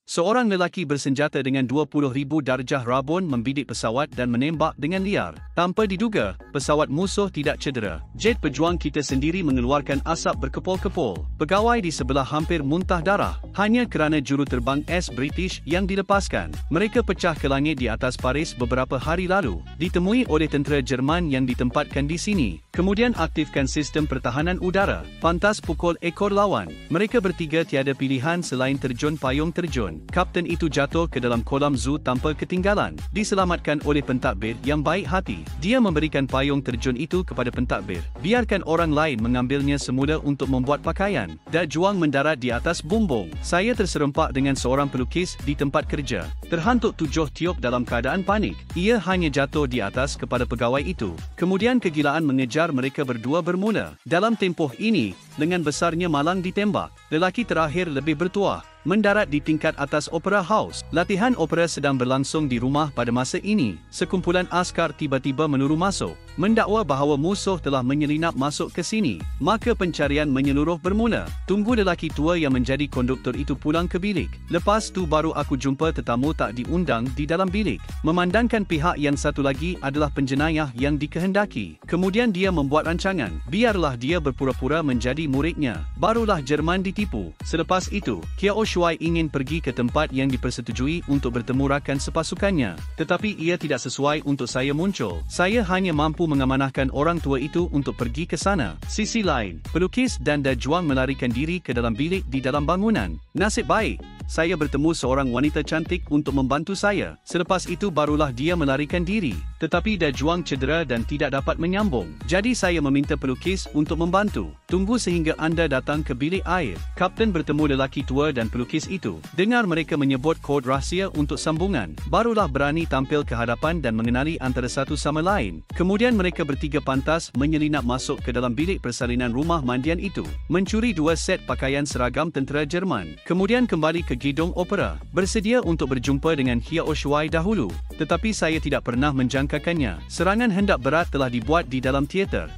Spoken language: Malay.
Seorang lelaki bersenjata dengan 20,000 darjah rabun membidik pesawat dan menembak dengan liar. Tanpa diduga, pesawat musuh tidak cedera. Jet pejuang kita sendiri mengeluarkan asap berkepul-kepul. Pegawai di sebelah hampir muntah darah hanya kerana juruterbang AS British yang dilepaskan. Mereka pecah ke langit di atas Paris beberapa hari lalu. Ditemui oleh tentera Jerman yang ditempatkan di sini. Kemudian aktifkan sistem pertahanan udara. Pantas pukul ekor lawan. Mereka bertiga tiada pilihan selain terjun payung terjun. Kapten itu jatuh ke dalam kolam zoo tanpa ketinggalan. Diselamatkan oleh pentadbir yang baik hati. Dia memberikan payung terjun itu kepada pentadbir. Biarkan orang lain mengambilnya semula untuk membuat pakaian. Dak juang mendarat di atas bumbung. Saya terserempak dengan seorang pelukis di tempat kerja. Terhantuk 7 tiup dalam keadaan panik. Ia hanya jatuh di atas kepada pegawai itu. Kemudian kegilaan mengejar mereka berdua bermula. Dalam tempoh ini, lengan besarnya malang ditembak. Lelaki terakhir lebih bertuah. Mendarat di tingkat atas Opera House. Latihan opera sedang berlangsung di rumah pada masa ini. Sekumpulan askar tiba-tiba menuru masuk. Mendakwa bahawa musuh telah menyelinap masuk ke sini. Maka pencarian menyeluruh bermula. Tunggu lelaki tua yang menjadi konduktor itu pulang ke bilik. Lepas tu baru aku jumpa tetamu tak diundang di dalam bilik. Memandangkan pihak yang satu lagi adalah penjenayah yang dikehendaki. Kemudian dia membuat rancangan. Biarlah dia berpura-pura menjadi muridnya. Barulah Jerman ditipu. Selepas itu, Kiao Shuai ingin pergi ke tempat yang dipersetujui untuk bertemu rakan sepasukannya. Tetapi ia tidak sesuai untuk saya muncul. Saya hanya mampu mengamanahkan orang tua itu untuk pergi ke sana. Sisi lain, pelukis dan dajuang melarikan diri ke dalam bilik di dalam bangunan. Nasib baik, saya bertemu seorang wanita cantik untuk membantu saya. Selepas itu barulah dia melarikan diri. Tetapi dajuang cedera dan tidak dapat menyambung. Jadi saya meminta pelukis untuk membantu. Tunggu sehingga anda datang ke bilik air. Kapten bertemu lelaki tua dan pelukis itu. Dengar mereka menyebut kod rahsia untuk sambungan. Barulah berani tampil ke hadapan dan mengenali antara satu sama lain. Kemudian mereka bertiga pantas menyelinap masuk ke dalam bilik persalinan rumah mandian itu. Mencuri 2 set pakaian seragam tentera Jerman. Kemudian kembali ke gedung opera. Bersedia untuk berjumpa dengan Kiao Shuai dahulu. Tetapi saya tidak pernah menjangkakannya. Serangan hendak berat telah dibuat di dalam teater.